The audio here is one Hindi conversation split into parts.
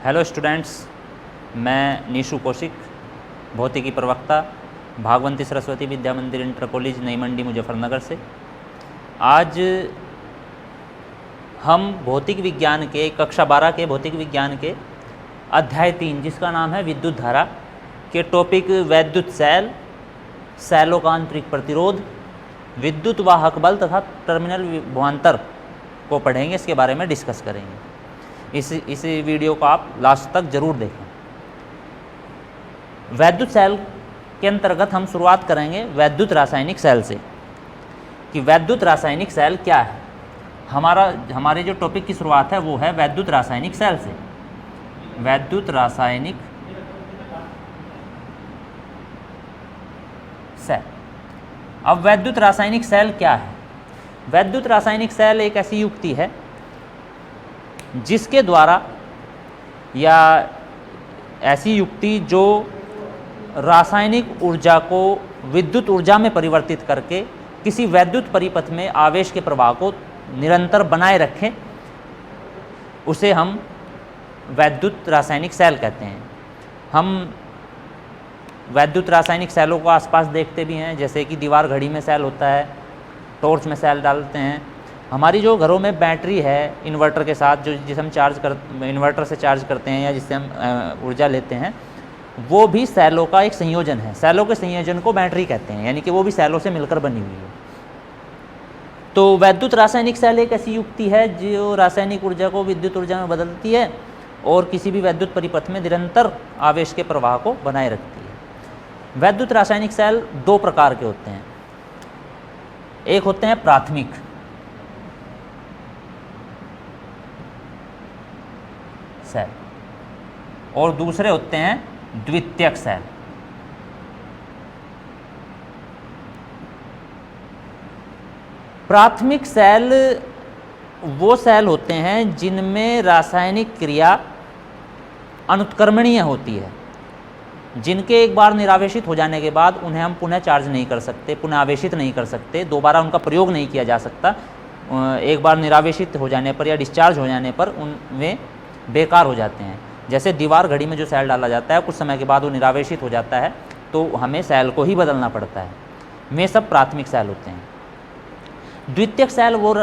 हेलो स्टूडेंट्स, मैं नीशु कौशिक, भौतिकी प्रवक्ता, भागवंती सरस्वती विद्या मंदिर इंटर कॉलेज नई मंडी मुजफ्फरनगर से। आज हम भौतिक विज्ञान के कक्षा 12 के भौतिक विज्ञान के अध्याय 3 जिसका नाम है विद्युत धारा के टॉपिक वैद्युत सेल, सेलों का आंतरिक प्रतिरोध, विद्युत वाहक बल तथा टर्मिनल विभवांतर को पढ़ेंगे। इसके बारे में डिस्कस करेंगे। इस वीडियो को आप लास्ट तक जरूर देखें। वैद्युत सेल के अंतर्गत हम शुरुआत करेंगे वैद्युत रासायनिक सेल से कि वैद्युत रासायनिक सेल क्या है। हमारे जो टॉपिक की शुरुआत है वो है वैद्युत रासायनिक सेल से। वैद्युत रासायनिक सेल। अब वैद्युत रासायनिक सेल क्या है? वैद्युत रासायनिक सेल एक ऐसी युक्ति है जिसके द्वारा, या ऐसी युक्ति जो रासायनिक ऊर्जा को विद्युत ऊर्जा में परिवर्तित करके किसी वैद्युत परिपथ में आवेश के प्रवाह को निरंतर बनाए रखें, उसे हम वैद्युत रासायनिक सेल कहते हैं। हम वैद्युत रासायनिक सेलों को आसपास देखते भी हैं, जैसे कि दीवार घड़ी में सेल होता है, टॉर्च में सेल डालते हैं। हमारी जो घरों में बैटरी है इन्वर्टर के साथ, जिसे हम इन्वर्टर से चार्ज करते हैं या जिससे हम ऊर्जा लेते हैं, वो भी सेलों का एक संयोजन है। सेलों के संयोजन को बैटरी कहते हैं, यानी कि वो भी सेलों से मिलकर बनी हुई है। तो वैद्युत रासायनिक सेल एक ऐसी युक्ति है जो रासायनिक ऊर्जा को विद्युत ऊर्जा में बदलती है और किसी भी वैद्युत परिपथ में निरंतर आवेश के प्रवाह को बनाए रखती है। वैद्युत रासायनिक सेल दो प्रकार के होते हैं। एक होते हैं प्राथमिक सेल और दूसरे होते हैं द्वितीयक सेल। प्राथमिक सेल वो सेल होते हैं जिनमें रासायनिक क्रिया अनुत्क्रमणीय होती है, जिनके एक बार निरावेशित हो जाने के बाद उन्हें हम पुनः चार्ज नहीं कर सकते, पुनः आवेशित नहीं कर सकते, दोबारा उनका प्रयोग नहीं किया जा सकता। एक बार निरावेशित हो जाने पर या डिस्चार्ज हो जाने पर उनमें बेकार हो जाते हैं। जैसे दीवार घड़ी में जो सेल डाला जाता है, कुछ समय के बाद वो निरावेशित हो जाता है, तो हमें सेल को ही बदलना पड़ता है। वे सब प्राथमिक सेल होते हैं। द्वितीयक सेल वो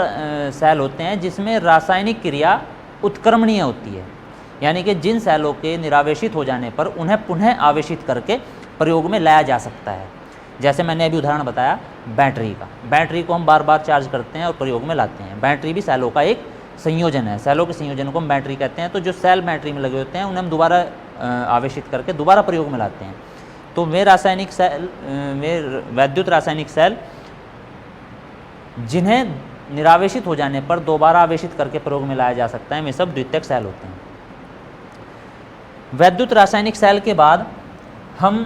सेल होते हैं जिसमें रासायनिक क्रिया उत्क्रमणीय होती है, यानी कि जिन सेलों के निरावेशित हो जाने पर उन्हें पुनः आवेशित करके प्रयोग में लाया जा सकता है। जैसे मैंने अभी उदाहरण बताया बैटरी का। बैटरी को हम बार बार चार्ज करते हैं और प्रयोग में लाते हैं। बैटरी भी सेलों का एक संयोजन है। सेलों के संयोजन को हम बैटरी कहते हैं। तो जो सेल बैटरी में लगे होते हैं उन्हें हम दोबारा आवेशित करके दोबारा प्रयोग में लाते हैं। तो वे रासायनिक सेल, वे वैद्युत रासायनिक सेल जिन्हें निरावेशित हो जाने पर दोबारा आवेशित करके प्रयोग में लाया जा सकता है, वे सब द्वितीयक सेल होते हैं। वैद्युत रासायनिक सेल के बाद हम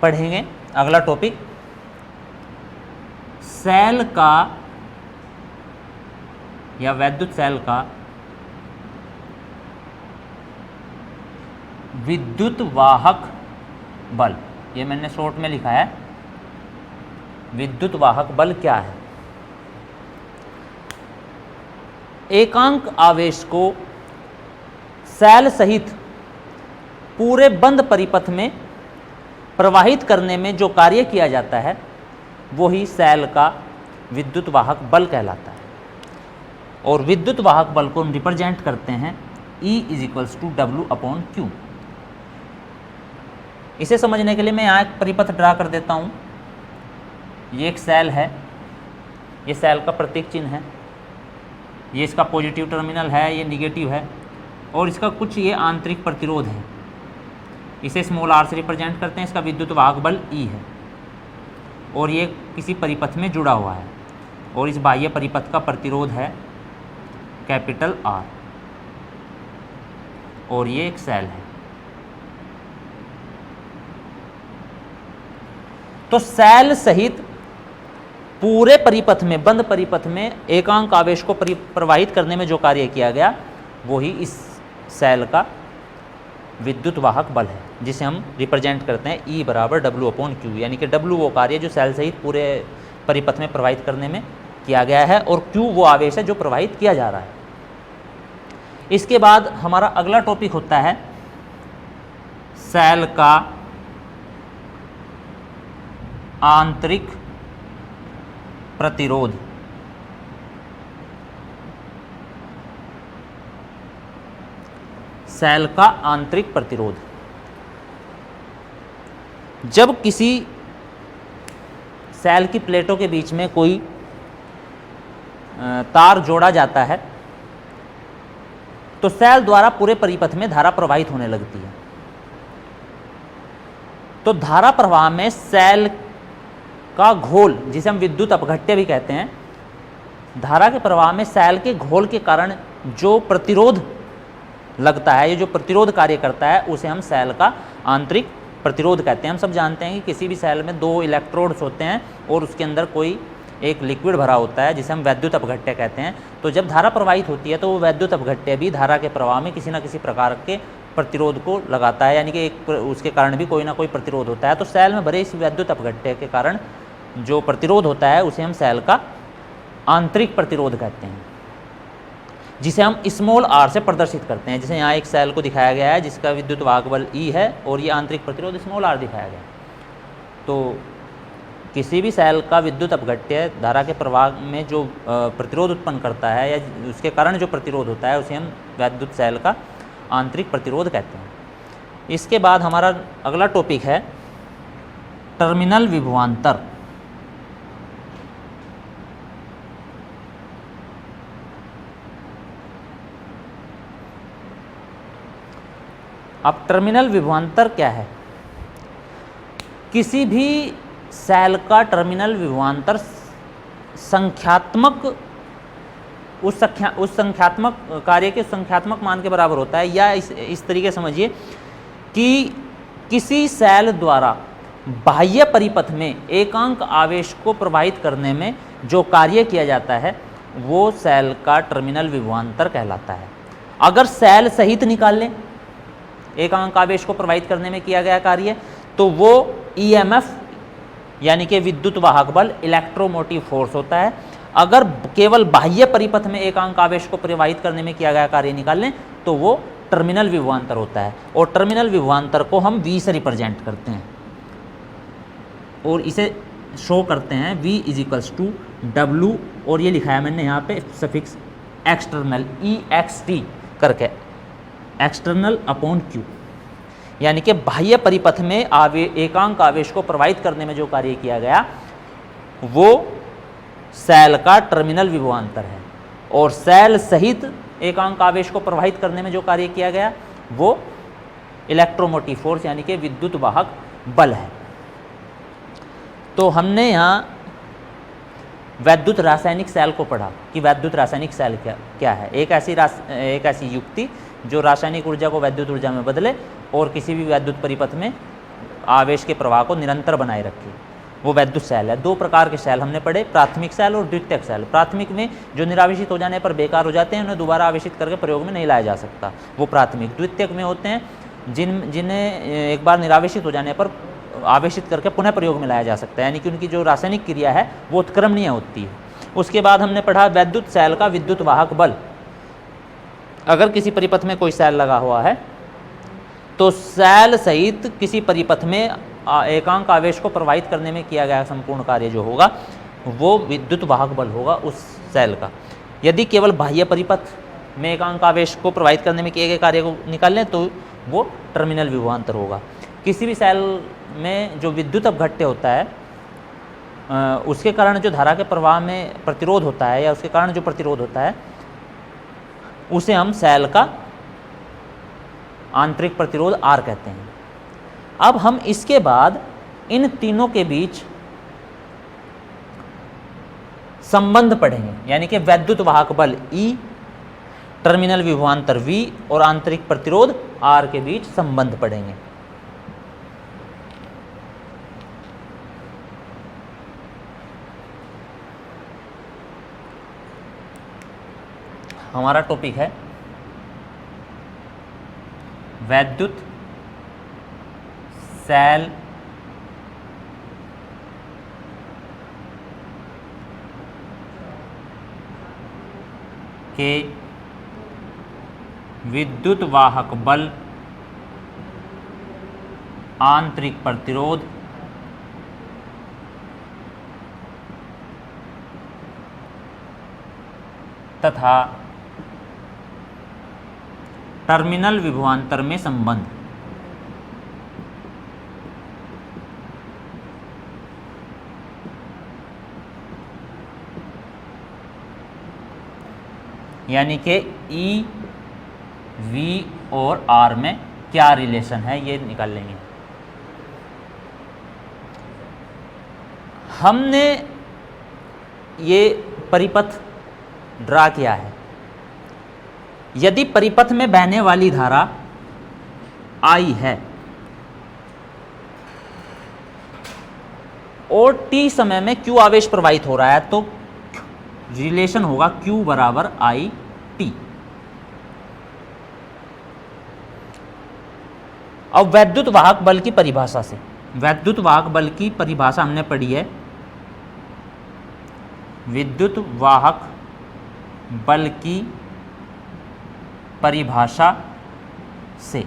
पढ़ेंगे अगला टॉपिक सेल का या वैद्युत सेल का विद्युत वाहक बल। ये मैंने शॉर्ट में लिखा है। विद्युत वाहक बल क्या है? एकांक आवेश को सेल सहित पूरे बंद परिपथ में प्रवाहित करने में जो कार्य किया जाता है वो ही सेल का विद्युत वाहक बल कहलाता है। और विद्युत वाहक बल को हम रिप्रेजेंट करते हैं E = W/Q। इसे समझने के लिए मैं यहाँ एक परिपथ ड्रा कर देता हूँ। ये एक सेल है, ये सेल का प्रतीक चिन्ह है, ये इसका पॉजिटिव टर्मिनल है, ये निगेटिव है, और इसका कुछ ये आंतरिक प्रतिरोध है। इसे r से रिप्रेजेंट करते हैं। इसका विद्युत वाहक बल E है और ये किसी परिपथ में जुड़ा हुआ है, और इस बाह्य परिपथ का प्रतिरोध है R, और ये एक सेल है। तो सेल सहित पूरे परिपथ में, बंद परिपथ में एकांक आवेश को प्रवाहित करने में जो कार्य किया गया वो ही इस सेल का विद्युत वाहक बल है, जिसे हम रिप्रेजेंट करते हैं E = W/Q, यानी कि W वो कार्य जो सेल सहित पूरे परिपथ में प्रवाहित करने में किया गया है और Q वो आवेश है जो प्रवाहित किया जा रहा है। इसके बाद हमारा अगला टॉपिक होता है सेल का आंतरिक प्रतिरोध। सेल का आंतरिक प्रतिरोध, जब किसी सेल की प्लेटों के बीच में कोई तार जोड़ा जाता है तो सेल द्वारा पूरे परिपथ में धारा प्रवाहित होने लगती है। तो धारा प्रवाह में सेल का घोल, जिसे हम विद्युत अपघट्य भी कहते हैं, धारा के प्रवाह में सेल के घोल के कारण जो प्रतिरोध लगता है, ये जो प्रतिरोध कार्य करता है, उसे हम सेल का आंतरिक प्रतिरोध कहते हैं। हम सब जानते हैं कि किसी भी सेल में 2 इलेक्ट्रोड्स होते हैं और उसके अंदर कोई एक लिक्विड भरा होता है जिसे हम वैद्युत अपघट्य कहते हैं। तो जब धारा प्रवाहित होती है तो वो वैद्युत अपघट्य भी धारा के प्रवाह में किसी न किसी प्रकार के प्रतिरोध को लगाता है, यानी कि एक उसके कारण भी कोई ना कोई प्रतिरोध होता है। तो सेल में भरे इस वैद्युत अपघट्य के कारण जो प्रतिरोध होता है उसे हम सेल का आंतरिक प्रतिरोध कहते हैं, जिसे हम स्मॉल r से प्रदर्शित करते हैं। जैसे यहाँ एक सेल को दिखाया गया है जिसका विद्युत वाहक बल E है और ये आंतरिक प्रतिरोध स्मॉल r दिखाया गया है। तो किसी भी सेल का विद्युत अपघट्य धारा के प्रवाह में जो प्रतिरोध उत्पन्न करता है या उसके कारण जो प्रतिरोध होता है उसे हम वैद्युत सेल का आंतरिक प्रतिरोध कहते हैं। इसके बाद हमारा अगला टॉपिक है टर्मिनल विभवांतर। अब टर्मिनल विभवांतर क्या है? किसी भी सेल का टर्मिनल विभवांतर संख्यात्मक उस संख्यात्मक कार्य के संख्यात्मक मान के बराबर होता है। या इस तरीके समझिए कि किसी सेल द्वारा बाह्य परिपथ में एकांक आवेश को प्रवाहित करने में जो कार्य किया जाता है वो सेल का टर्मिनल विभवांतर कहलाता है। अगर सेल सहित निकाल लें एकांक आवेश को प्रवाहित करने में किया गया कार्य, तो वो EMF यानी कि विद्युत वाहक बल, इलेक्ट्रोमोटिव फोर्स होता है। अगर केवल बाह्य परिपथ में एकांक आवेश को प्रवाहित करने में किया गया कार्य निकाल लें तो वो टर्मिनल विभवांतर होता है। और टर्मिनल विभवांतर को हम V से रिप्रेजेंट करते हैं और इसे शो करते हैं V = W, और ये लिखा है मैंने यहाँ पे सफिक्स एक्सटर्नल EXT करके, एक्सटर्नल अपॉन Q, यानी कि बाह्य परिपथ में एकांक आवेश को प्रवाहित करने में जो कार्य किया गया वो सेल का टर्मिनल विभवांतर है। और सेल सहित एकांक आवेश को प्रवाहित करने में जो कार्य किया गया वो इलेक्ट्रोमोटिव फोर्स यानी कि विद्युत वाहक बल है। तो हमने यहाँ वैद्युत रासायनिक सेल को पढ़ा कि वैद्युत रासायनिक सेल क्या है। एक ऐसी युक्ति जो रासायनिक ऊर्जा को वैद्युत ऊर्जा में बदले और किसी भी वैद्युत परिपथ में आवेश के प्रवाह को निरंतर बनाए रखे, वो वैद्युत सेल है। 2 प्रकार के सेल हमने पढ़े, प्राथमिक सेल और द्वितीयक सेल। प्राथमिक में जो निरावेशित हो जाने पर बेकार हो जाते हैं, उन्हें दोबारा आवेशित करके प्रयोग में नहीं लाया जा सकता, वो प्राथमिक। द्वितीयक में होते हैं जिन्हें एक बार निरावेशित हो जाने पर आवेशित करके पुनः प्रयोग में लाया जा सकता है, यानी कि उनकी जो रासायनिक क्रिया है वो उत्क्रमणीय होती है। उसके बाद हमने पढ़ा वैद्युत सेल का विद्युत वाहक बल। अगर किसी परिपथ में कोई सेल लगा हुआ है तो सेल सहित किसी परिपथ में एकांक आवेश को प्रवाहित करने में किया गया संपूर्ण कार्य जो होगा वो विद्युत वाहक बल होगा उस सेल का। यदि केवल बाह्य परिपथ में एकांक आवेश को प्रवाहित करने में किए गए कार्य को निकाल लें तो वो टर्मिनल विभवांतर होगा। किसी भी सेल में जो विद्युत अपघट्य होता है उसके कारण जो धारा के प्रवाह में प्रतिरोध होता है या उसके कारण जो प्रतिरोध होता है उसे हम सेल का आंतरिक प्रतिरोध R कहते हैं। अब हम इसके बाद इन तीनों के बीच संबंध पढ़ेंगे, यानी कि वैद्युत वाहक बल E, टर्मिनल विभवांतर V और आंतरिक प्रतिरोध R के बीच संबंध पढ़ेंगे। हमारा टॉपिक है वैद्युत सेल के विद्युत वाहक बल आंतरिक प्रतिरोध तथा टर्मिनल विभवांतर में संबंध। यानी कि ई, वी और आर में क्या रिलेशन है ये निकाल लेंगे। हमने ये परिपथ ड्रा किया है। यदि परिपथ में बहने वाली धारा I है और t समय में q आवेश प्रवाहित हो रहा है तो रिलेशन होगा q बराबर I t। अब वैद्युत वाहक बल की परिभाषा से, वैद्युत वाहक बल की परिभाषा हमने पढ़ी है, विद्युत वाहक बल की परिभाषा से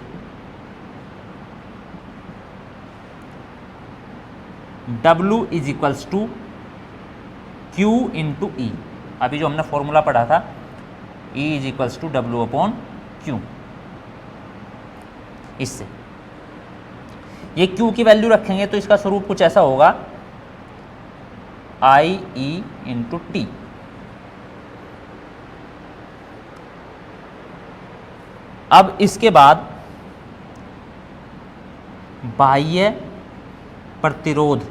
W is equals to Q into E. अभी जो हमने फॉर्मूला पढ़ा था E is equals to W upon Q, इससे ये Q की वैल्यू रखेंगे तो इसका स्वरूप कुछ ऐसा होगा I E इंटू टी। अब इसके बाद बाह्य प्रतिरोध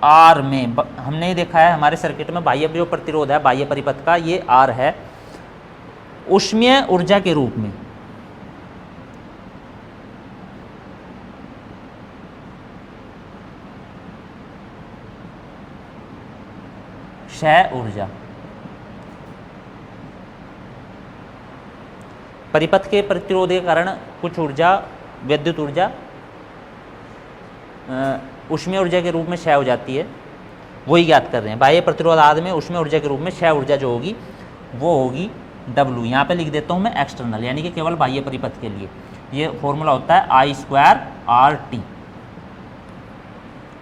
R में हमने देखा है हमारे सर्किट में बाह्य जो प्रतिरोध है बाह्य परिपथ का ये R है, ऊष्मीय ऊर्जा के रूप में क्षय ऊर्जा, परिपथ के प्रतिरोध के कारण कुछ ऊर्जा विद्युत ऊर्जा ऊष्मीय ऊर्जा के रूप में क्षय हो जाती है, वही ज्ञात कर रहे हैं। बाह्य प्रतिरोध आदि में ऊष्मीय ऊर्जा के रूप में क्षय ऊर्जा जो होगी वो होगी W। यहाँ पे लिख देता हूँ मैं एक्सटर्नल, यानी कि केवल बाह्य परिपथ के लिए ये फॉर्मूला होता है I स्क्वायर RT।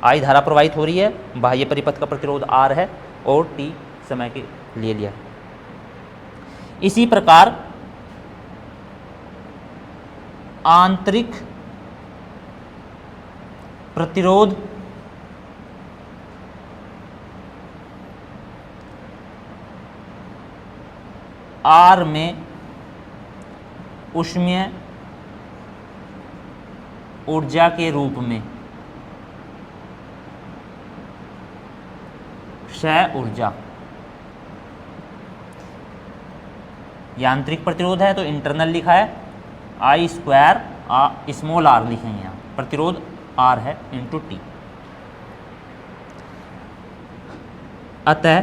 I धारा प्रवाहित हो रही है, बाह्य परिपथ का प्रतिरोध R है और T समय के लिए लिया। इसी प्रकार आंतरिक प्रतिरोध R में ऊष्मीय ऊर्जा के रूप में क्षय ऊर्जा, यांत्रिक प्रतिरोध है तो इंटरनल लिखा है I स्क्वायर स्मॉल r लिखेंगे, यहाँ प्रतिरोध R है इंटू टी। अतः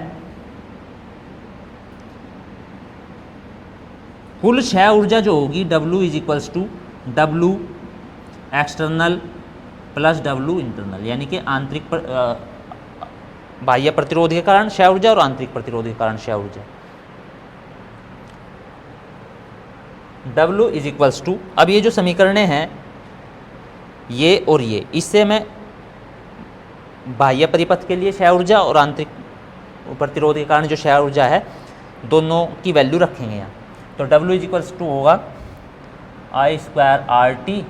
कुल क्षय ऊर्जा जो होगी W is equals to W external plus W internal, यानी कि आंतरिक बाह्य प्रतिरोध के कारण क्षय ऊर्जा और आंतरिक प्रतिरोध के कारण क्षय ऊर्जा। W इज इक्वल्स टू, अब ये जो समीकरणें हैं ये और ये, इससे मैं बाह्य परिपथ के लिए क्षय ऊर्जा और आंतरिक प्रतिरोध के कारण जो क्षय ऊर्जा है दोनों की वैल्यू रखेंगे यहाँ। तो W इज इक्वल्स टू होगा I square RT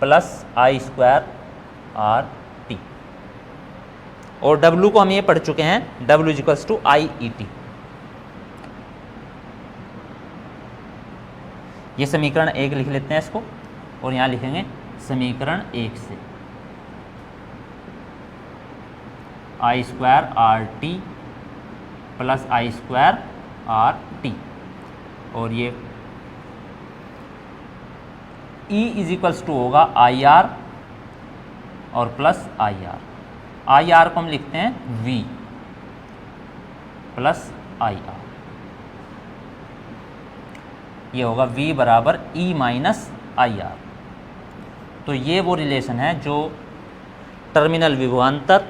plus I square RT, और W को हम ये पढ़ चुके हैं W is equals to IET। ये समीकरण 1 लिख लेते हैं इसको, और यहाँ लिखेंगे समीकरण 1 से I square RT plus I square RT, और ये E इज इक्वल्स टू होगा IR और प्लस IR। IR को हम लिखते हैं V प्लस IR, ये होगा V बराबर E माइनस IR। तो ये वो रिलेशन है जो टर्मिनल विभवांतर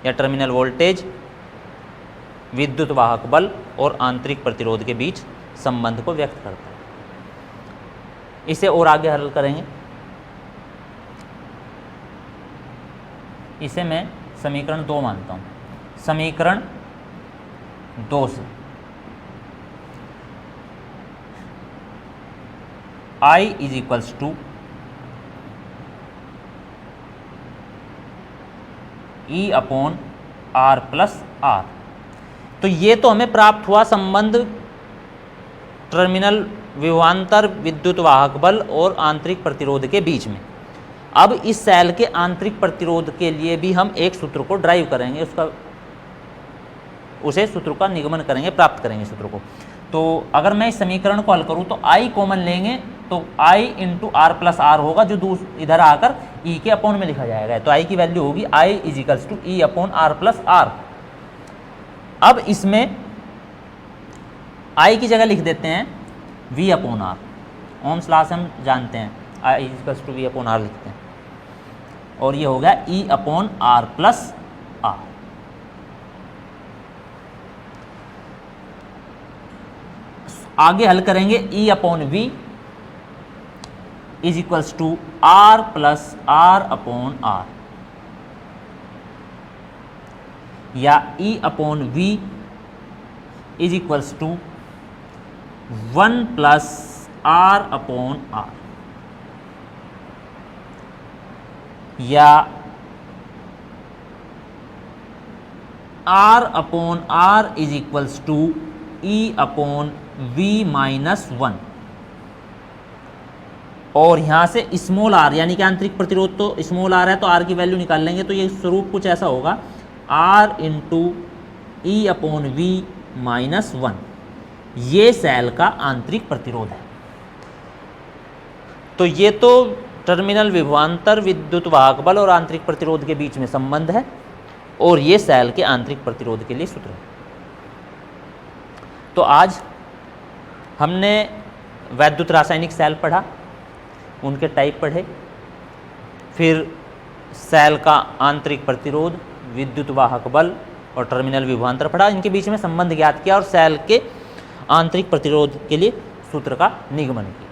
या टर्मिनल वोल्टेज, विद्युत वाहक बल और आंतरिक प्रतिरोध के बीच संबंध को व्यक्त करता है। इसे और आगे हल करेंगे। इसे मैं समीकरण 2 मानता हूँ। समीकरण 2 से I is equals to E upon R plus R। तो ये तो हमें प्राप्त हुआ संबंध टर्मिनल विभवांतर, विद्युत वाहक बल और आंतरिक प्रतिरोध के बीच में। अब इस सेल के आंतरिक प्रतिरोध के लिए भी हम एक सूत्र को ड्राइव करेंगे, उसे सूत्र का निगमन करेंगे, प्राप्त करेंगे सूत्र को। तो अगर मैं इस समीकरण को हल करूं तो I कॉमन लेंगे तो I into R plus R होगा, जो इधर आकर E के अपॉन में लिखा जाएगा। तो I की वैल्यू होगी I is equals to E upon R plus R. अब इसमें I की जगह लिख देते हैं V upon R. Ohm's law से हम जानते हैं I is equals to V upon R लिखते हैं, और ये हो गया E upon R plus R. आगे हल करेंगे E upon V is equals to R plus R upon R, या E upon V is equals to 1 plus R upon R, या R upon R is equals to E upon V minus 1। और यहाँ से स्मॉल r यानी कि आंतरिक प्रतिरोध तो स्मॉल r है, तो r की वैल्यू निकाल लेंगे। तो ये स्वरूप कुछ ऐसा होगा r into E upon V minus 1। ये सेल का आंतरिक प्रतिरोध है। तो ये तो टर्मिनल विभवांतर, विद्युत वाहक बल और आंतरिक प्रतिरोध के बीच में संबंध है, और ये सेल के आंतरिक प्रतिरोध के लिए सूत्र है। तो आज हमने वैद्युत रासायनिक सेल पढ़ा, उनके टाइप पढ़े, फिर सेल का आंतरिक प्रतिरोध, विद्युत वाहक बल और टर्मिनल विभवांतर पढ़ा, इनके बीच में संबंध ज्ञात किया और सेल के आंतरिक प्रतिरोध के लिए सूत्र का निगमन किया।